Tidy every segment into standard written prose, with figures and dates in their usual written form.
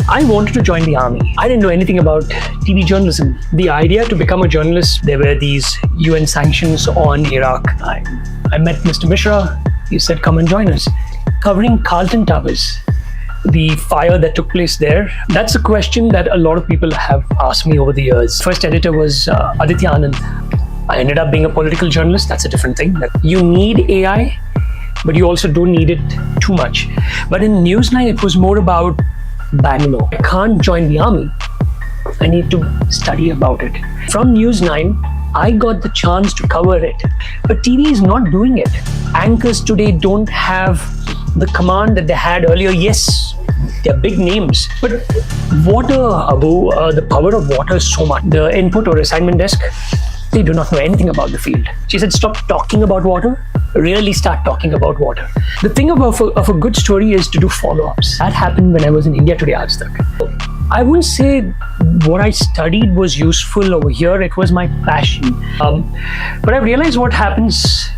I wanted to join the army. I didn't know anything about TV journalism. The idea to become a journalist, there were these UN sanctions on Iraq. I met Mr. Mishra. He said, come and join us. Covering Carlton Towers, the fire that took place there, that's a question that a lot of people have asked me over the years. First editor was Aditya Anand. I ended up being a political journalist. That's a different thing. You need AI, but you also don't need it too much. But in News9, it was more about Bangalore. I can't join the army. I need to study about it. From News9, I got the chance to cover it. But TV is not doing it. Anchors today don't have the command that they had earlier. Yes, they're big names. But water, Abu, the power of water is so much. The input or assignment desk, they do not know anything about the field. She said, stop talking about water. Really start talking about water. The thing of a good story is to do follow-ups. That happened when I was in India Today Aaj Tak. I wouldn't say what I studied was useful over here. It was my passion. But I realized what happens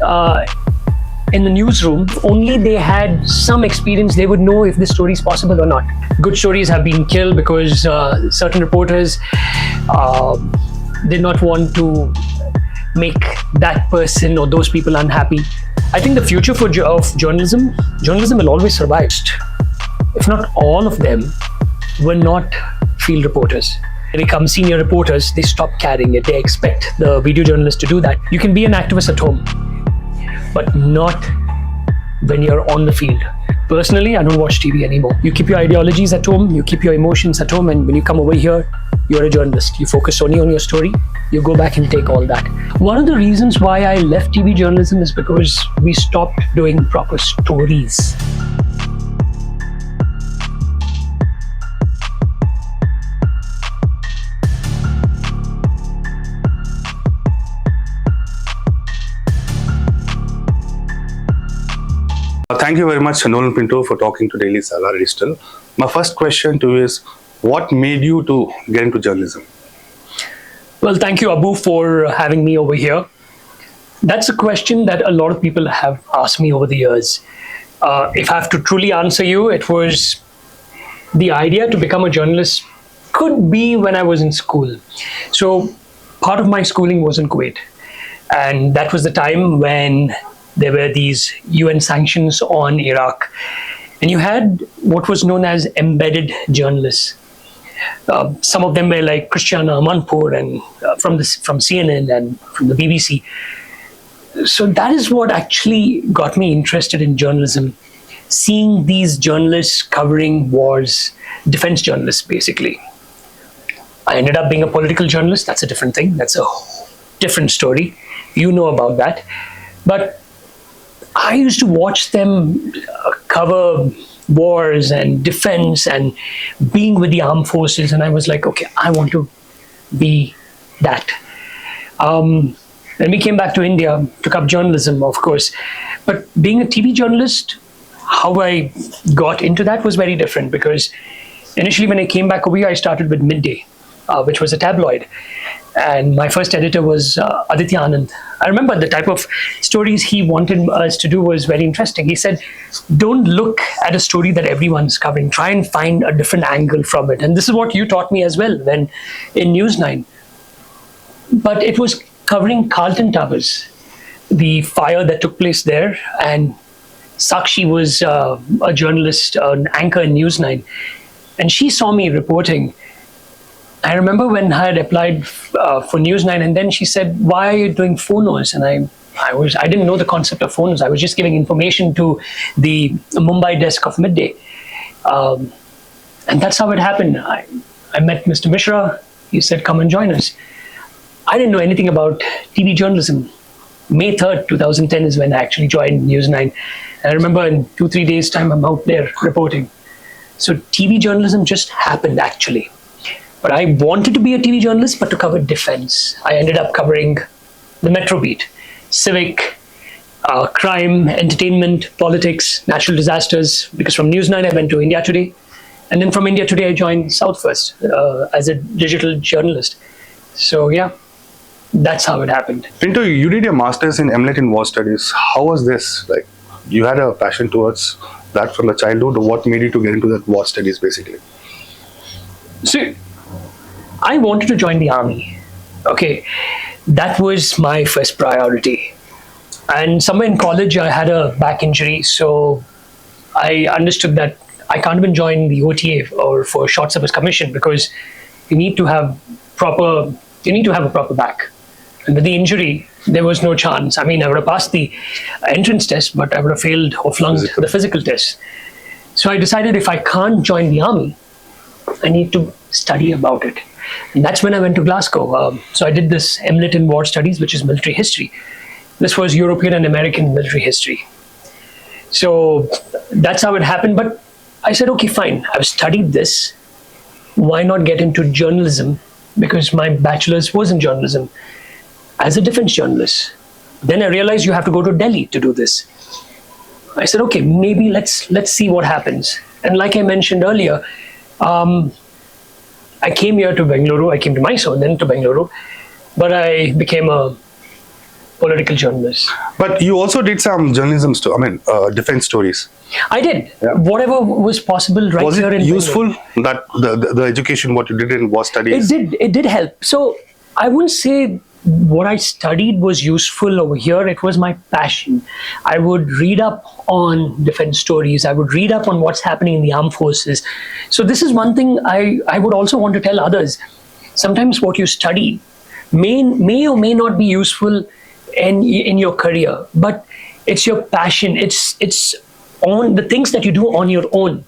in the newsroom. Only they had some experience. They would know if this story is possible or not. Good stories have been killed because certain reporters did not want to make that person or those people unhappy. I think the future of journalism will always survive. If not all of them were not field reporters. They become senior reporters, they stop carrying it. They expect the video journalist to do that. You can be an activist at home, but not when you're on the field. Personally, I don't watch TV anymore. You keep your ideologies at home, you keep your emotions at home, and when you come over here, you're a journalist. You focus only on your story. You go back and take all that. One of the reasons why I left TV journalism is because we stopped doing proper stories. Thank you very much, Nolan Pinto, for talking to dailysalardigital. My first question to you is, what made you to get into journalism? Well, thank you, Abu, for having me over here. That's a question that a lot of people have asked me over the years. If I have to truly answer you, it was the idea to become a journalist could be when I was in school. So part of my schooling was in Kuwait. And that was the time when there were these UN sanctions on Iraq. And you had what was known as embedded journalists. Some of them were like Christiana Amanpour and from CNN and from the BBC. So that is what actually got me interested in journalism. Seeing these journalists covering wars, defense journalists basically. I ended up being a political journalist. That's a different thing. That's a different story. You know about that. But I used to watch them cover wars and defense and being with the armed forces, and I was like, okay, I want to be that. Then we came back to India, took up journalism, of course. But being a TV journalist, how I got into that was very different, because initially when I came back over here, I started with Midday, which was a tabloid. And my first editor was Aditya Anand. I remember the type of stories he wanted us to do was very interesting. He said, don't look at a story that everyone's covering. Try and find a different angle from it. And this is what you taught me as well when in News9. But it was covering Carlton Towers, the fire that took place there. And Sakshi was a journalist, an anchor in News9. And she saw me reporting. I remember when I had applied for News9, and then she said, why are you doing phonos? And I didn't know the concept of phonos. I was just giving information to the Mumbai desk of Midday. And that's how it happened. I met Mr. Mishra. He said, come and join us. I didn't know anything about TV journalism. May 3rd, 2010 is when I actually joined News9. And I remember in 2-3 days' time, I'm out there reporting. So TV journalism just happened, actually. But I wanted to be a TV journalist, but to cover defense. I ended up covering the Metro Beat, civic, crime, entertainment, politics, natural disasters. Because from News9, I went to India Today. And then from India Today, I joined South First as a digital journalist. So yeah, that's how it happened. Pinto, you did your master's in MLET in War Studies. How was this? Like, you had a passion towards that from the childhood. What made you to get into that war studies, basically? So I wanted to join the army. Okay, that was my first priority. And somewhere in college, I had a back injury, so I understood that I can't even join the OTA or for short service commission because you need to have a proper back. And with the injury, there was no chance. I mean, I would have passed the entrance test, but I would have failed or flunked the physical test. So I decided if I can't join the army, I need to study about it. And that's when I went to Glasgow. So I did this MLit in War Studies, which is military history. This was European and American military history. So that's how it happened. But I said, okay, fine. I've studied this. Why not get into journalism? Because my bachelor's was in journalism as a defense journalist. Then I realized you have to go to Delhi to do this. I said, okay, maybe let's see what happens. And like I mentioned earlier, I came here to Bengaluru. I came to Mysore, then to Bengaluru, but I became a political journalist. But you also did some journalism, defense stories. I did. Yeah. Whatever was possible right Was here in it useful Bengaluru. that the education, what you did in war studies? It did help. So I wouldn't say what I studied was useful over here. It was my passion. I would read up on defense stories. I would read up on what's happening in the armed forces. So this is one thing I would also want to tell others. Sometimes what you study may or may not be useful in your career, but it's your passion. It's on the things that you do on your own.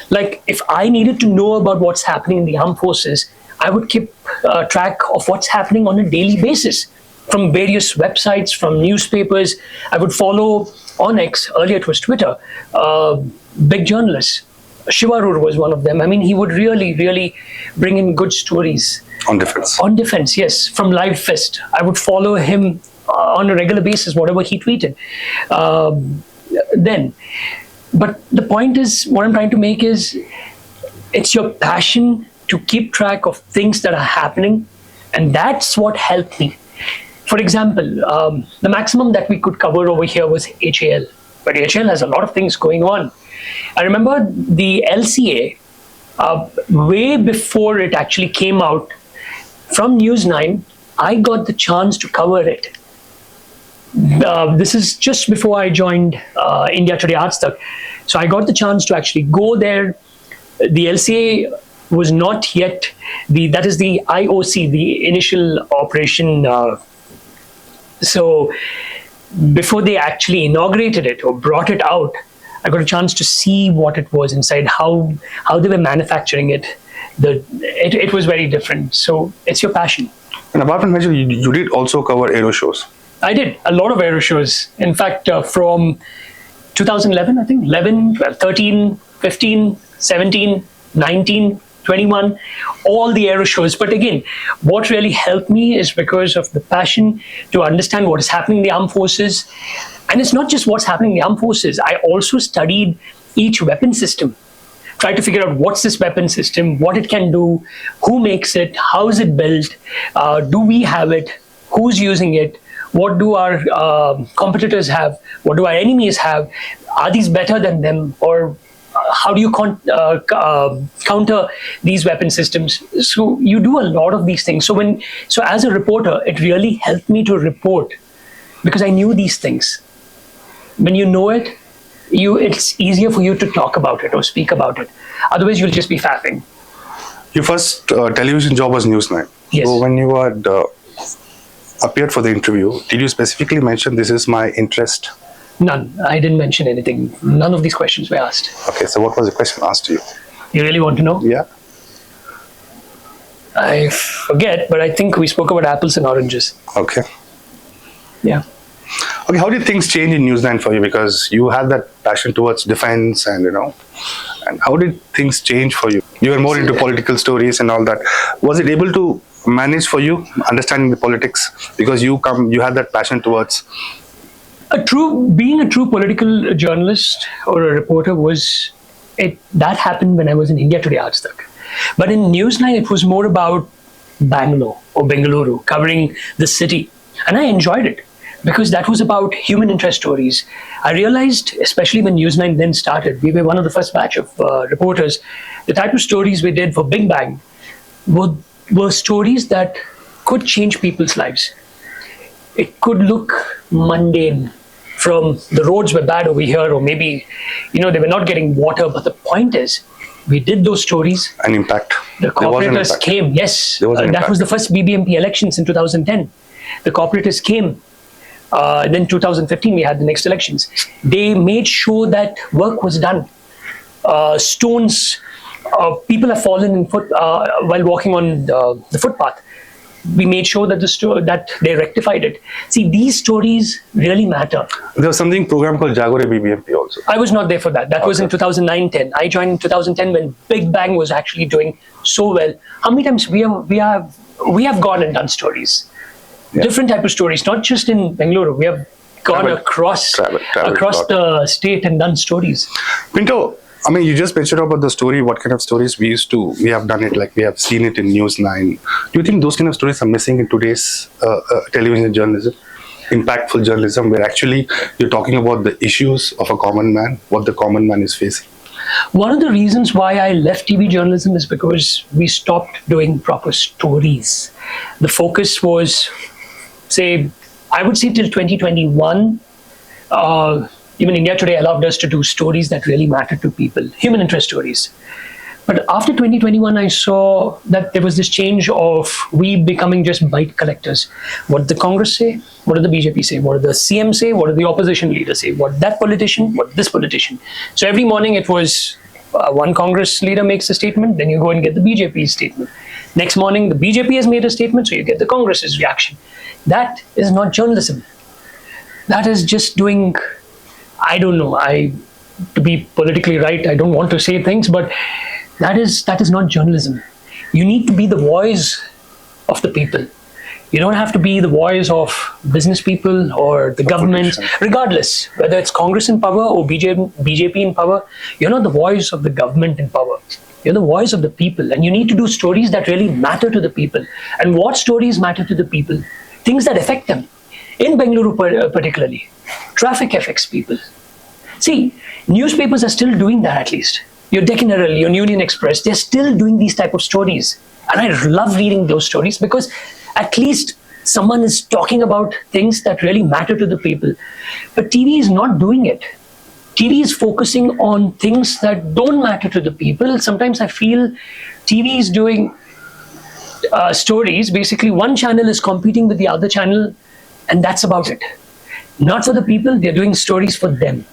Like if I needed to know about what's happening in the armed forces, I would keep track of what's happening on a daily basis from various websites, from newspapers. I would follow on X, earlier it was Twitter, big journalists. Shiva Arur was one of them. I mean, he would really bring in good stories. On defense. On defense, yes, from Live Fist. I would follow him on a regular basis, whatever he tweeted then. But the point is, what I'm trying to make is, it's your passion to keep track of things that are happening, and that's what helped me. For example, the maximum that we could cover over here was HAL, but HAL has a lot of things going on. I remember the LCA, way before it actually came out, from News 9, I got the chance to cover it. This is just before I joined India Today Aaj. So I got the chance to actually go there. The LCA was not yet that is the IOC, the initial operation. So before they actually inaugurated it or brought it out, I got a chance to see what it was inside, how they were manufacturing it. It was very different. So it's your passion. And apart from Major, you did also cover aero shows. I did a lot of aero shows. In fact, from 2011, I think, 11, 12, 13, 15, 17, 19, 21, all the aero shows. But again, what really helped me is because of the passion to understand what is happening in the armed forces. And it's not just what's happening in the armed forces. I also studied each weapon system, tried to figure out what's this weapon system, what it can do, who makes it, how is it built, do we have it, who's using it, what do our competitors have, what do our enemies have, are these better than them, or how do you counter these weapon systems? So you do a lot of these things. So as a reporter, it really helped me to report because I knew these things. When you know it, it's easier for you to talk about it or speak about it. Otherwise, you'll just be fapping. Your first television job was News 9. Yes. So when you had appeared for the interview, did you specifically mention this is my interest? None. I didn't mention anything. None of these questions were asked. Okay, so what was the question asked to you? You really want to know? Yeah. I forget, but I think we spoke about apples and oranges. Okay. Yeah. Okay, how did things change in News 9 for you? Because you had that passion towards defense and, and how did things change for you? You were more into political stories and all that. Was it able to manage for you, understanding the politics? Because you had that passion towards... Being a true political journalist or a reporter that happened when I was in India Today Aaj. But in News 9, it was more about Bangalore or Bengaluru, covering the city. And I enjoyed it because that was about human interest stories. I realized, especially when News 9 then started, we were one of the first batch of reporters, the type of stories we did for Big Bang were, were stories that could change people's lives. It could look mundane, from the roads were bad over here, or maybe, they were not getting water. But the point is, we did those stories. An impact. The cooperators came. Yes, that was the first BBMP elections in 2010. The cooperators came. Then 2015, we had the next elections. They made sure that work was done. Stones, people have fallen in while walking on the footpath. We made sure that that they rectified it. See, these stories really matter. There was something program called Jagore BBMP also. I was not there for that. That was in 2009-10. I joined in 2010 when Big Bang was actually doing so well. How many times we have gone and done stories, different type of stories, not just in Bengaluru. We have gone across the state and done stories. Pinto, I mean, you just mentioned about the story, what kind of stories we have done it, like we have seen it in News9. Do you think those kind of stories are missing in today's television journalism, impactful journalism, where actually you're talking about the issues of a common man, what the common man is facing? One of the reasons why I left TV journalism is because we stopped doing proper stories. The focus was, I would say till 2021, even India Today allowed us to do stories that really mattered to people, human interest stories. But after 2021, I saw that there was this change of we becoming just bite collectors. What did the Congress say? What did the BJP say? What did the CM say? What did the opposition leader say? What that politician? What this politician? So every morning it was one Congress leader makes a statement, then you go and get the BJP's statement. Next morning, the BJP has made a statement, so you get the Congress's reaction. That is not journalism. That is just doing... I don't know. To be politically right, I don't want to say things, but that is not journalism. You need to be the voice of the people. You don't have to be the voice of business people or the government, regardless whether it's Congress in power or BJP in power. You're not the voice of the government in power. You're the voice of the people, and you need to do stories that really matter to the people. And what stories matter to the people? Things that affect them. In Bengaluru particularly, traffic affects people. See, newspapers are still doing that at least. Your Deccan Herald, your Union Express, they're still doing these type of stories. And I love reading those stories because at least someone is talking about things that really matter to the people. But TV is not doing it. TV is focusing on things that don't matter to the people. Sometimes I feel TV is doing stories. Basically, one channel is competing with the other channel, and that's about it. Not for the people, they're doing stories for them.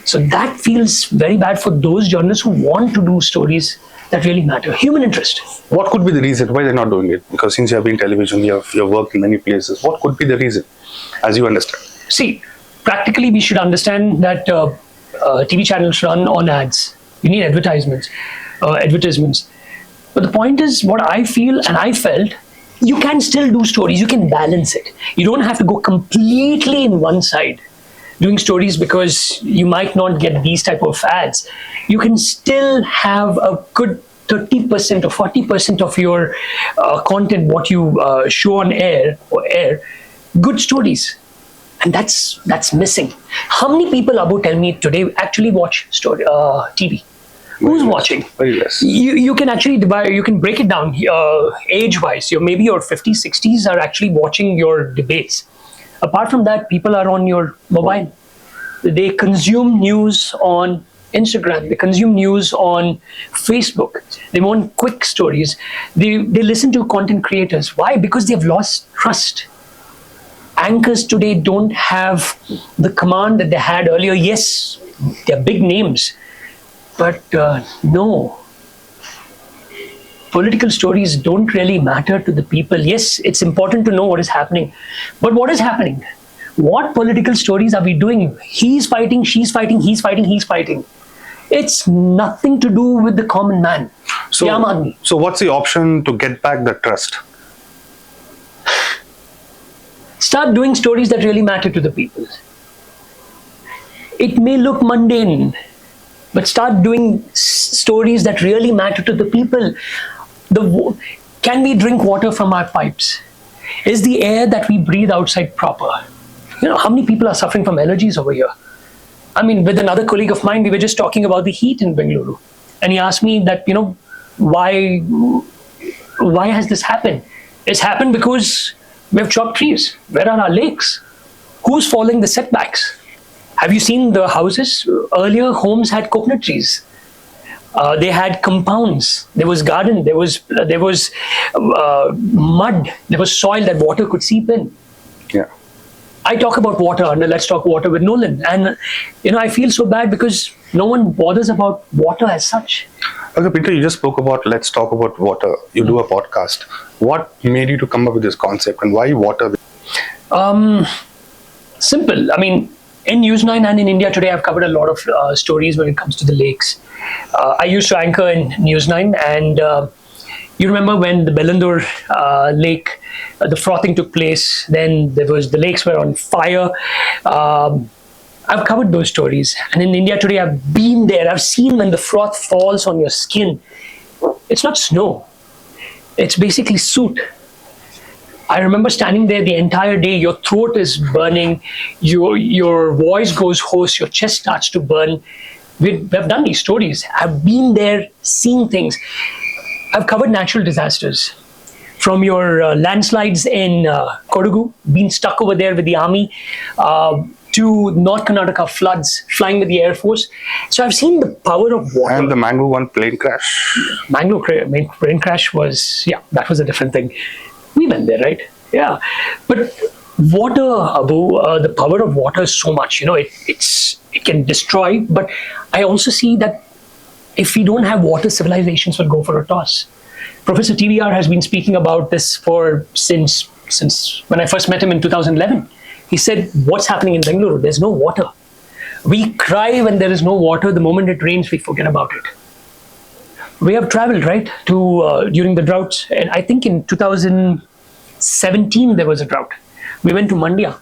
So that feels very bad for those journalists who want to do stories that really matter. Human interest. What could be the reason why they're not doing it? Because since you have been in television, you have worked in many places. What could be the reason, as you understand? See, practically we should understand that TV channels run on ads. You need advertisements. But the point is, what I feel and I felt, you can still do stories. You can balance it. You don't have to go completely in one side doing stories because you might not get these type of ads. You can still have a good 30% or 40% of your content, what you show on air, good stories. And that's missing. How many people, Abu, tell me today actually watch TV? Who's watching? Very less. You can actually divide, you can break it down age-wise. Maybe your 50s, 60s are actually watching your debates. Apart from that, people are on your mobile. They consume news on Instagram. They consume news on Facebook. They want quick stories. They listen to content creators. Why? Because they've lost trust. Anchors today don't have the command that they had earlier. Yes, they're big names. But no, political stories don't really matter to the people. Yes, it's important to know what is happening. But what is happening? What political stories are we doing? He's fighting, she's fighting, he's fighting, he's fighting. It's nothing to do with the common man. So what's the option to get back the trust? Start doing stories that really matter to the people. It may look mundane, but start doing stories that really matter to the people. Can we drink water from our pipes? Is the air that we breathe outside proper? How many people are suffering from allergies over here? I mean, with another colleague of mine, we were just talking about the heat in Bengaluru. And he asked me that, why why has this happened? It's happened because we have chopped trees. Where are our lakes? Who's following the setbacks? Have you seen the houses? Earlier, homes had coconut trees. They had compounds. There was garden. There was mud. There was soil that water could seep in. Yeah. I talk about water under Let's Talk Water with Nolan, and I feel so bad because no one bothers about water as such. Okay, Peter, you just spoke about Let's Talk About Water. You do a podcast. What made you to come up with this concept, and why water? Simple. I mean, in News9 and in India today, I've covered a lot of stories when it comes to the lakes. I used to anchor in News9, and you remember when the Bellandur lake, the frothing took place, then the lakes were on fire. I've covered those stories. And in India today, I've been there. I've seen when the froth falls on your skin. It's not snow. It's basically soot. I remember standing there the entire day. Your throat is burning. Your voice goes hoarse. Your chest starts to burn. We've done these stories. I've been there, seeing things. I've covered natural disasters. From your landslides in Kodagu, being stuck over there with the army, to North Karnataka floods, flying with the Air Force. So I've seen the power of water. And the Mangalore one plane crash. Plane crash was, that was a different thing. We went there, right? Yeah. But water, Abu, the power of water is so much. It can destroy. But I also see that if we don't have water, civilizations will go for a toss. Professor TVR has been speaking about this since when I first met him in 2011. He said, what's happening in Bengaluru? There's no water. We cry when there is no water. The moment it rains, we forget about it. We have traveled, right, to during the droughts. And I think in 2017, there was a drought. We went to Mandya.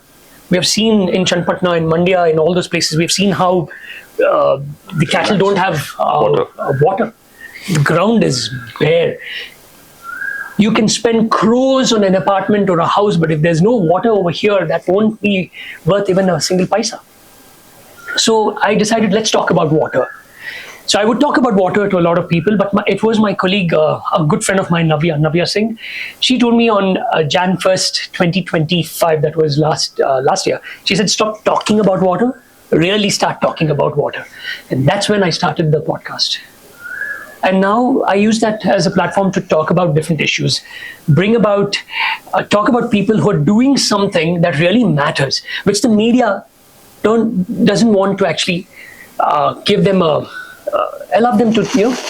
We have seen in Chanpatna, in Mandya, in all those places, we've seen how the cattle don't have water. The ground is bare. You can spend crores on an apartment or a house, but if there's no water over here, that won't be worth even a single paisa. So I decided, let's talk about water. So I would talk about water to a lot of people, but it was my colleague, a good friend of mine, Navya Singh. She told me on Jan 1st, 2025, that was last year, she said, stop talking about water, really start talking about water. And that's when I started the podcast. And now I use that as a platform to talk about different issues, talk about people who are doing something that really matters, which the media doesn't want to actually give them allow them to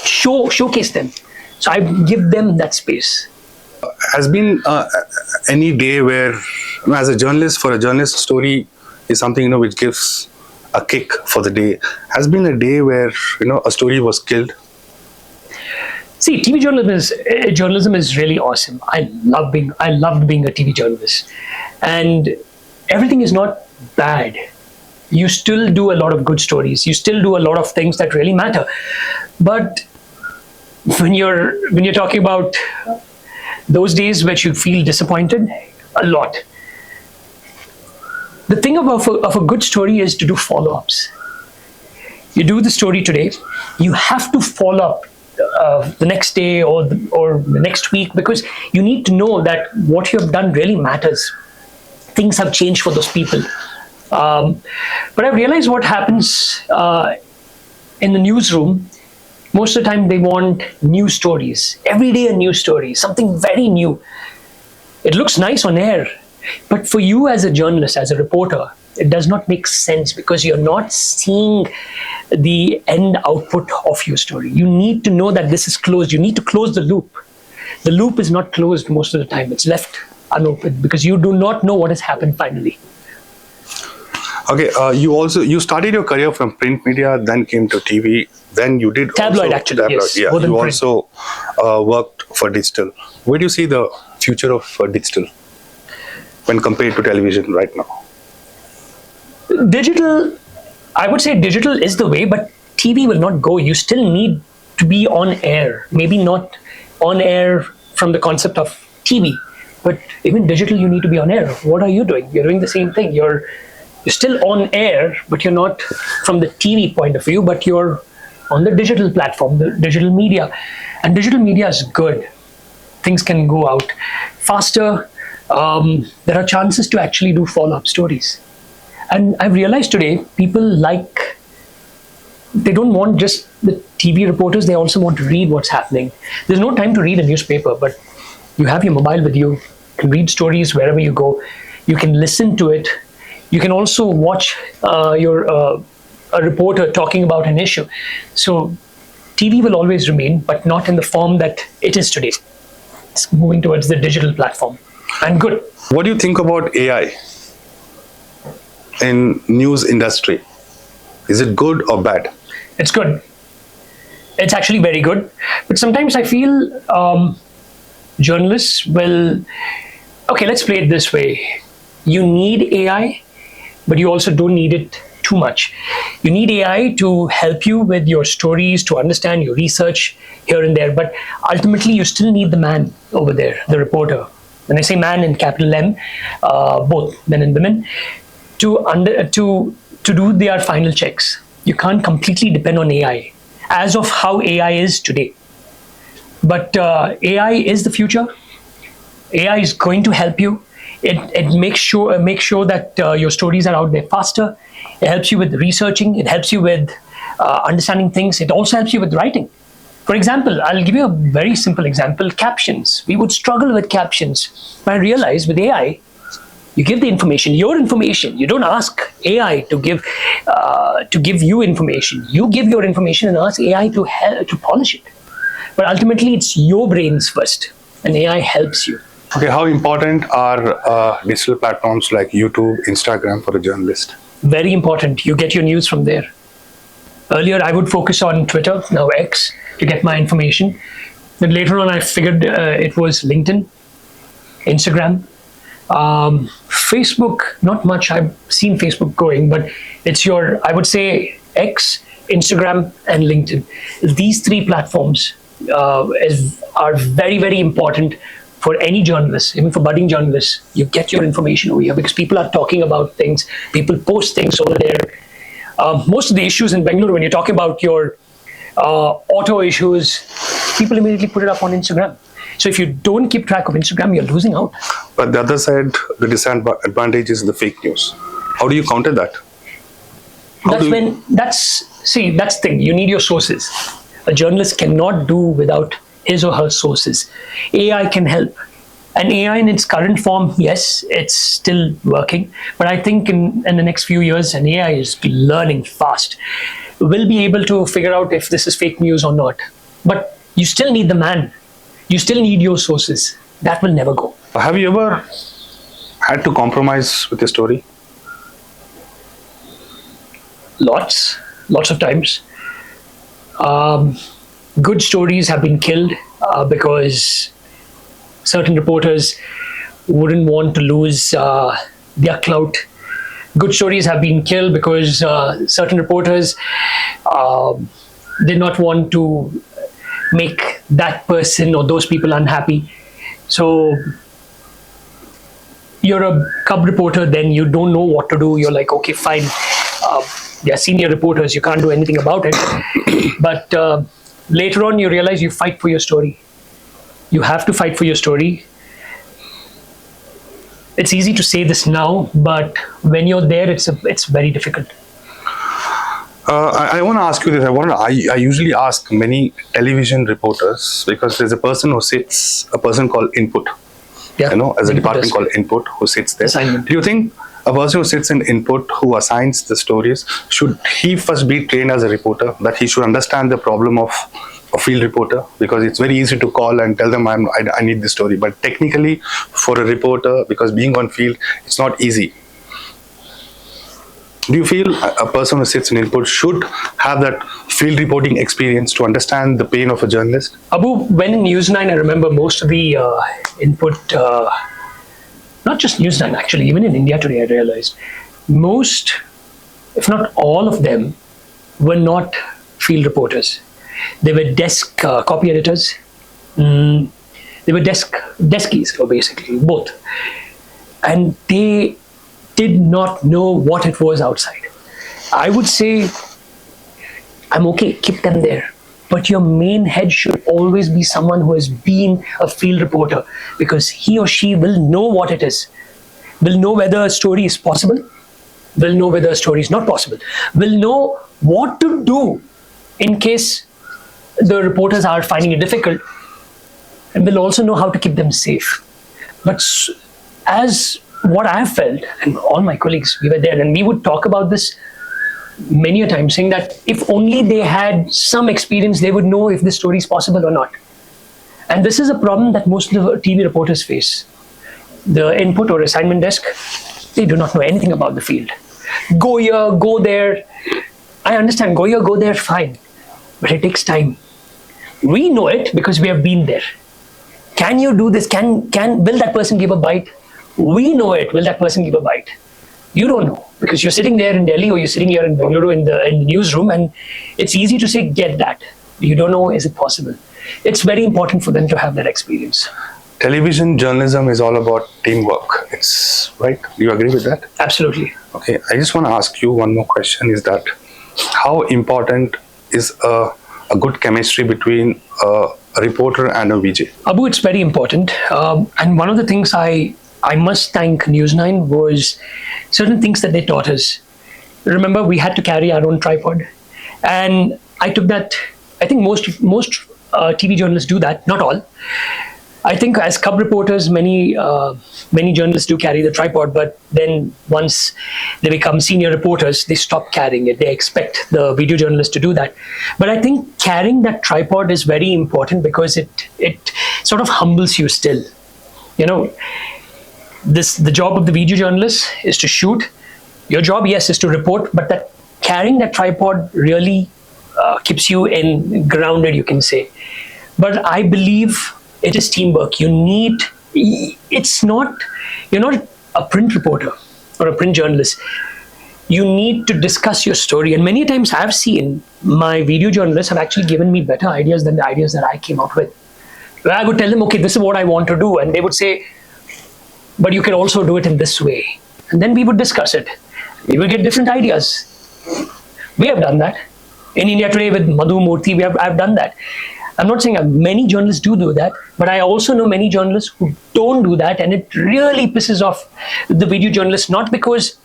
showcase them. So I give them that space. Has been any day where, as a journalist, for a journalist, story is something which gives a kick for the day. Has been a day where a story was killed? See, TV journalism is really awesome. I loved being a TV journalist, and everything is not bad. You still do a lot of good stories. You still do a lot of things that really matter. But when you're talking about those days which you feel disappointed, a lot. The thing of a good story is to do follow-ups. You do the story today, you have to follow up the next day or the next week, because you need to know that what you have done really matters. Things have changed for those people. But I've realized what happens in the newsroom. Most of the time they want new stories. Every day a new story, something very new. It looks nice on air, but for you as a journalist, as a reporter, it does not make sense because you're not seeing the end output of your story. You need to know that this is closed. You need to close the loop. The loop is not closed most of the time. It's left unopened because you do not know what has happened finally. Okay, you started your career from print media, then came to TV, then you did tabloid, actually. Tabloid, yes. Yeah, you also worked for digital. Where do you see the future of digital when compared to television right now? Digital, I would say digital is the way, but TV will not go. You still need to be on air. Maybe not on air from the concept of TV, but even digital, you need to be on air. What are you doing? You're doing the same thing. You're still on air, but you're not from the TV point of view, but you're on the digital platform, the digital media. And digital media is good. things can go out faster. There are chances to actually do follow-up stories. And I've realized today, they don't want just the TV reporters, they also want to read what's happening. There's no time to read a newspaper, but you have your mobile with you, you can read stories wherever you go, you can listen to it, you can also watch a reporter talking about an issue. So TV will always remain, but not in the form that it is today. It's moving towards the digital platform, and good. What do you think about AI in news industry? Is it good or bad? It's good. It's actually very good. But sometimes I feel journalists will, okay, let's play it this way. You need AI, but you also don't need it too much. You need AI to help you with your stories, to understand your research here and there, but ultimately you still need the man over there, the reporter. When I say man in capital M, both men and women, to do their final checks. You can't completely depend on AI as of how AI is today. But AI is the future. AI is going to help you. It makes sure that your stories are out there faster. It helps you with researching. It helps you with understanding things. It also helps you with writing. For example, I'll give you a very simple example, captions. We would struggle with captions. I realized with AI, you give the information, your information. You don't ask AI to give you information. You give your information and ask AI to polish it. But ultimately, it's your brains first, and AI helps you. Okay, how important are digital platforms like YouTube, Instagram for a journalist? Very important. You get your news from there. Earlier, I would focus on Twitter, now X, to get my information. Then later on, I figured it was LinkedIn, Instagram, Facebook. Not much. I've seen Facebook going, but it's I would say X, Instagram, and LinkedIn. These three platforms are very, very important for any journalist, even for budding journalists. You get your information over here because people are talking about things. People post things over there. Most of the issues in Bangalore, when you're talking about your auto issues, people immediately put it up on Instagram. So if you don't keep track of Instagram, you're losing out. But the other side, the disadvantage is the fake news. How do you counter that? That's the thing. You need your sources. A journalist cannot do without his or her sources. AI can help. And AI in its current form, yes, it's still working. But I think in the next few years, and AI is learning fast, we'll be able to figure out if this is fake news or not. But you still need the man. You still need your sources. That will never go. Have you ever had to compromise with your story? Lots of times. Good stories have been killed because certain reporters wouldn't want to lose their clout. Good stories have been killed because certain reporters did not want to make that person or those people unhappy. So you're a cub reporter, then you don't know what to do. You're like, okay, fine. They're senior reporters, you can't do anything about it. But later on, you realize you fight for your story. You have to fight for your story. It's easy to say this now, but when you're there, it's very difficult. I want to ask you this. I usually ask many television reporters because there's a person called input. Yeah, as a department called input who sits there. Assignment. Do you think a person who sits in input, who assigns the stories, should he first be trained as a reporter, that he should understand the problem of a field reporter? Because it's very easy to call and tell them I need this story, but technically for a reporter, because being on field, it's not easy. Do you feel a person who sits in input should have that field reporting experience to understand the pain of a journalist? Abu, when in News9, I remember most of the input, not just News9 actually, even in India today, I realized most, if not all of them, were not field reporters. They were desk copy editors. They were deskies, basically, both. And they did not know what it was outside. I would say, I'm okay, keep them there. But your main head should always be someone who has been a field reporter, because he or she will know what it is, will know whether a story is possible, will know whether a story is not possible, will know what to do in case the reporters are finding it difficult, and will also know how to keep them safe. But as what I have felt, and all my colleagues, we were there and we would talk about this many a time, saying that if only they had some experience, they would know if this story is possible or not. And this is a problem that most of the TV reporters face. The input or assignment desk, they do not know anything about the field. Go here, go there. I understand, go here, go there, fine. But it takes time. We know it because we have been there. Can you do this? Will that person give a bite? We know it. Will that person give a bite? You don't know, because you're sitting there in Delhi or you're sitting here in Bengaluru in the newsroom, and it's easy to say, get that. You don't know, is it possible? It's very important for them to have that experience. Television journalism is all about teamwork. It's right. Do you agree with that? Absolutely. Okay. I just want to ask you one more question, is that how important is a good chemistry between a reporter and a VJ? Abu, it's very important. And one of the things I must thank News9 was certain things that they taught us. Remember, we had to carry our own tripod. And I took that, I think most TV journalists do that, not all. I think as cub reporters, many journalists do carry the tripod, but then once they become senior reporters, they stop carrying it. They expect the video journalist to do that. But I think carrying that tripod is very important because it sort of humbles you still. You know, the job of the video journalist is to shoot. Your job, yes, is to report, but that carrying that tripod really keeps you grounded, you can say. But I believe it is teamwork. You're not a print reporter or a print journalist. You need to discuss your story. And many times I've seen my video journalists have actually given me better ideas than the ideas that I came out with. Where I would tell them, okay, this is what I want to do. And they would say, but you can also do it in this way. And then we would discuss it. We would get different ideas. We have done that. In India Today with Madhu Murthy, I've done that. I'm not saying many journalists do that, but I also know many journalists who don't do that, and it really pisses off the video journalists, not because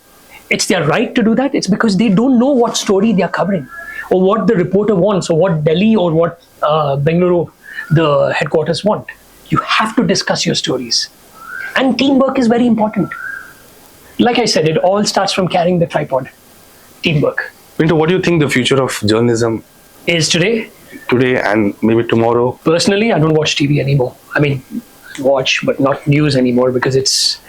it's their right to do that, it's because they don't know what story they are covering, or what the reporter wants, or what Delhi or what Bengaluru, the headquarters, want. You have to discuss your stories. And teamwork is very important. Like I said, it all starts from carrying the tripod. Teamwork. Pinto, what do you think the future of journalism is today? Today and maybe tomorrow? Personally, I don't watch TV anymore. I mean, watch, but not news anymore, because it's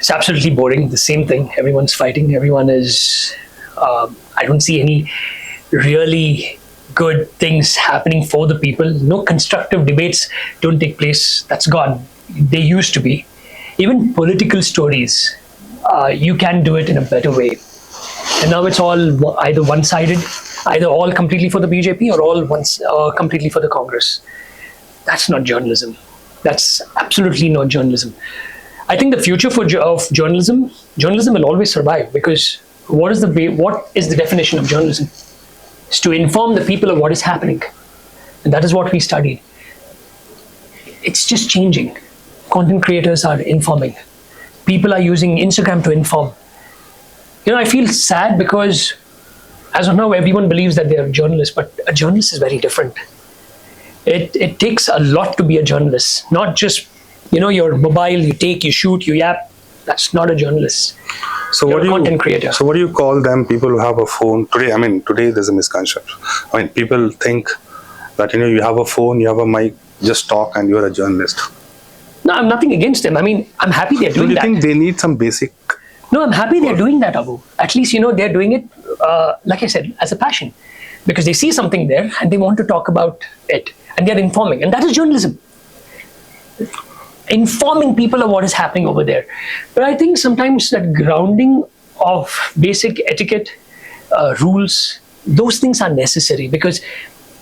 absolutely boring. The same thing. Everyone's fighting. Everyone is. I don't see any really good things happening for the people. No constructive debates don't take place. That's gone. They used to be. Even political stories, you can do it in a better way. And now it's all either one-sided, either all completely for the BJP or all completely for the Congress. That's not journalism. That's absolutely not journalism. I think the future of journalism will always survive, because what is the definition of journalism? It's to inform the people of what is happening. And that is what we studied. It's just changing. Content creators are informing. People are using Instagram to inform. You know, I feel sad because as of now, everyone believes that they're a journalist, but a journalist is very different. It takes a lot to be a journalist, not just, your mobile, you shoot, you yap. That's not a journalist. So you're a content creator. So what do you call them, people who have a phone? Today there's a misconception. People think that, you have a phone, you have a mic, just talk and you're a journalist. No, I'm nothing against them. I'm happy they're doing that. Do you think they need some basic... No, I'm happy they're doing that, Abu. At least, they're doing it, like I said, as a passion. Because they see something there and they want to talk about it. And they're informing. And that is journalism. Informing people of what is happening over there. But I think sometimes that grounding of basic etiquette, rules, those things are necessary. Because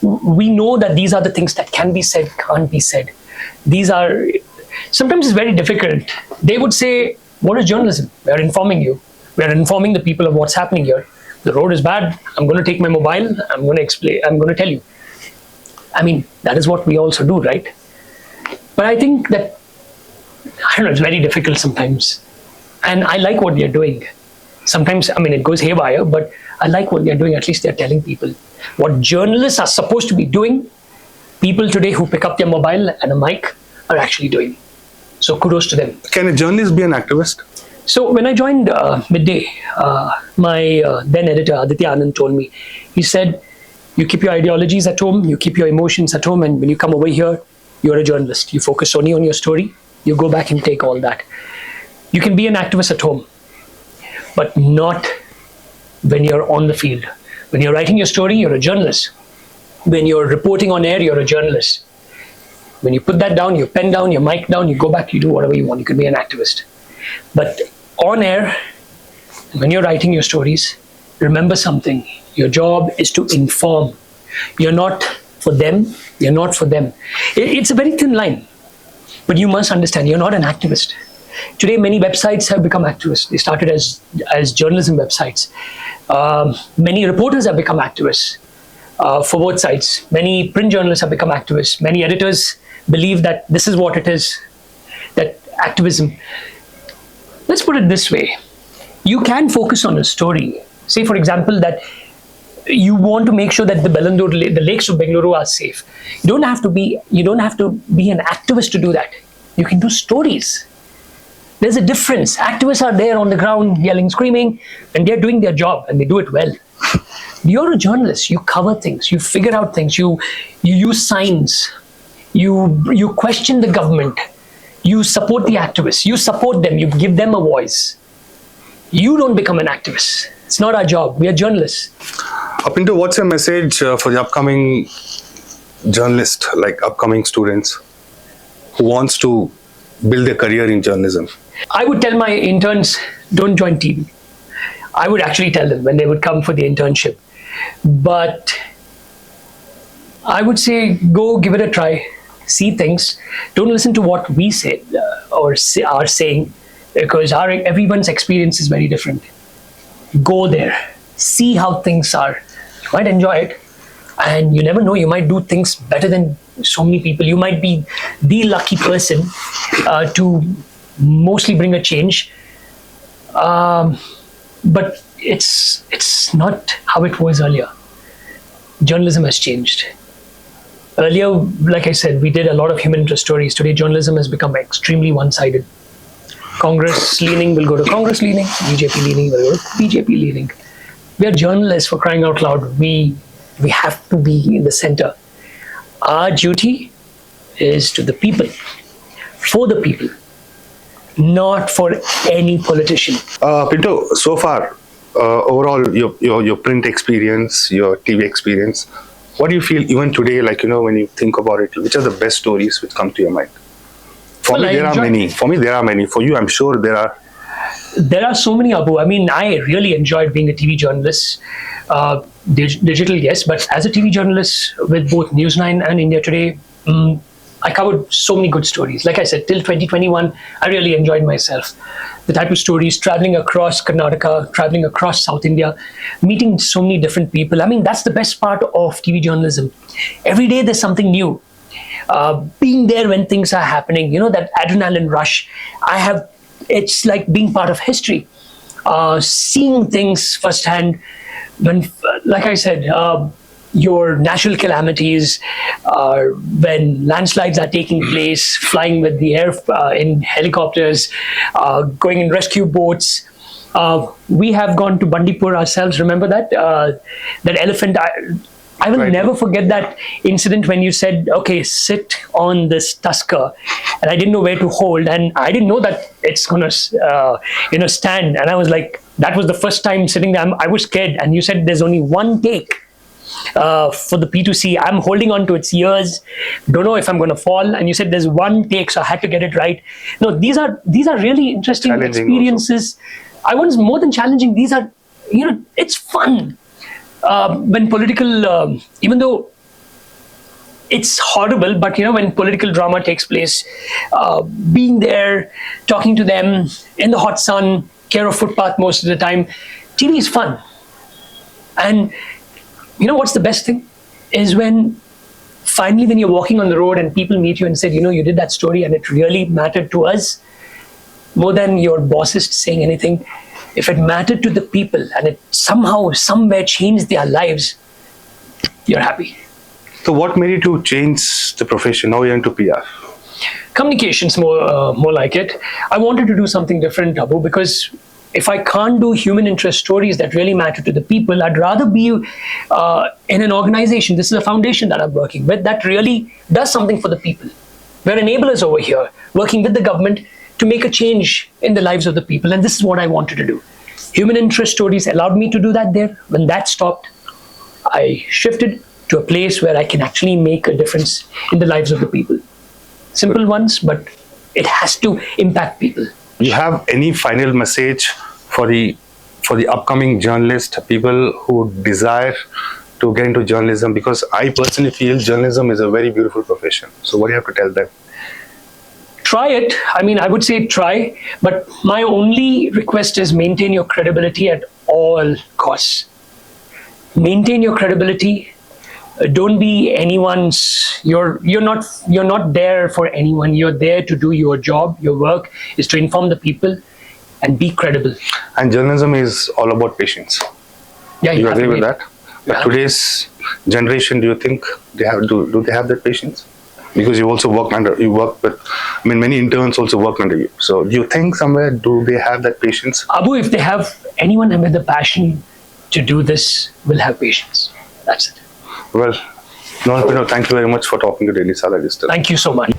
we know that these are the things that can be said, can't be said. Sometimes it's very difficult. They would say, what is journalism? We are informing you. We are informing the people of what's happening here. The road is bad. I'm going to take my mobile. I'm going to explain. I'm going to tell you. I mean, that is what we also do, right? But I think that, I don't know, it's very difficult sometimes. And I like what they're doing. Sometimes, I mean, it goes haywire, but I like what they're doing. At least they're telling people what journalists are supposed to be doing. People today who pick up their mobile and a mic are actually doing. So kudos to them. Can a journalist be an activist? So when I joined Midday, my then editor Aditya Anand told me, he said, you keep your ideologies at home, you keep your emotions at home, and when you come over here, you're a journalist. You focus only on your story, you go back and take all that. You can be an activist at home, but not when you're on the field. When you're writing your story, you're a journalist. When you're reporting on air, you're a journalist. When you put that down, your pen down, your mic down, you go back, you do whatever you want. You can be an activist. But on air, when you're writing your stories, remember something. Your job is to inform. You're not for them. You're not for them. It's a very thin line. But you must understand, you're not an activist. Today, many websites have become activists. They started as journalism websites. Many reporters have become activists for both sides. Many print journalists have become activists. Many editors believe that this is what it is, that activism. Let's put it this way. You can focus on a story. Say, for example, that you want to make sure that the lakes of Bengaluru are safe. You don't have to be an activist to do that. You can do stories. There's a difference. Activists are there on the ground yelling, screaming, and they're doing their job and they do it well. You're a journalist. You cover things. You figure out things. You use science. You question the government. You support the activists. You support them. You give them a voice. You don't become an activist. It's not our job. We are journalists. Pinto, what's your message for the upcoming journalists, like upcoming students who wants to build a career in journalism? I would tell my interns, don't join TV. I would actually tell them when they would come for the internship. But I would say, go give it a try. See things. Don't listen to what we say or are saying, because everyone's experience is very different. Go there. See how things are. You might enjoy it. And you never know, you might do things better than so many people. You might be the lucky person to mostly bring a change. But it's not how it was earlier. Journalism has changed. Earlier, like I said, we did a lot of human interest stories. Today, journalism has become extremely one-sided. Congress leaning will go to Congress leaning. BJP leaning will go to BJP leaning. We are journalists, for crying out loud. We have to be in the center. Our duty is to the people, for the people, not for any politician. Pinto, so far, overall, your print experience, your TV experience, what do you feel even today, like, when you think about it, which are the best stories which come to your mind? For me, there are many. For me, there are many. For you, I'm sure there are. There are so many, Abu. I mean, I really enjoyed being a TV journalist. Digital, yes, but as a TV journalist with both News9 and India Today, I covered so many good stories. Like I said, till 2021, I really enjoyed myself. The type of stories, traveling across Karnataka, traveling across South India, meeting so many different people. I mean, that's the best part of TV journalism. Every day there's something new. Being there when things are happening, that adrenaline rush. It's like being part of history. Seeing things firsthand when, like I said, your natural calamities, when landslides are taking place, flying with the air in helicopters, going in rescue boats. We have gone to Bandipur ourselves. Remember that? That elephant. I will never forget that incident when you said, okay, sit on this tusker. And I didn't know where to hold. And I didn't know that it's going to, stand. And I was like, that was the first time sitting there. I was scared. And you said there's only one take for the P2C. I'm holding on to its ears. Don't know if I'm going to fall. And you said there's one take, so I had to get it right. No, these are really interesting experiences. I want more than challenging. These are, it's fun. When political, even though it's horrible, but when political drama takes place, being there, talking to them in the hot sun, care of footpath most of the time, TV is fun. And what's the best thing is when finally, when you're walking on the road and people meet you and said, you did that story and it really mattered to us, more than your bosses saying anything, if it mattered to the people and it somehow, somewhere changed their lives, you're happy. So what made you to change the profession? Now you're into PR. Communications, more like it. I wanted to do something different, Abu, because if I can't do human interest stories that really matter to the people, I'd rather be in an organization. This is a foundation that I'm working with that really does something for the people. We're enablers over here, working with the government to make a change in the lives of the people. And this is what I wanted to do. Human interest stories allowed me to do that there. When that stopped, I shifted to a place where I can actually make a difference in the lives of the people. Simple ones, but it has to impact people. You have any final message for the upcoming journalists, people who desire to get into journalism? Because I personally feel journalism is a very beautiful profession. So what do you have to tell them? Try it. I mean, I would say try, but my only request is maintain your credibility at all costs. Maintain your credibility. Don't be anyone's. You're not there for anyone. You're there to do your job. Your work is to inform the people and be credible. And journalism is all about patience. Yeah, you agree with that? But today's generation, do you think do they have that patience? Because you also work with, many interns also work under you. So do you think somewhere, do they have that patience? Abu, if they have anyone with the passion to do this, will have patience. That's it. Well, Nolan Pinto, thank you very much for talking to Daily Salar Digital. Thank you so much.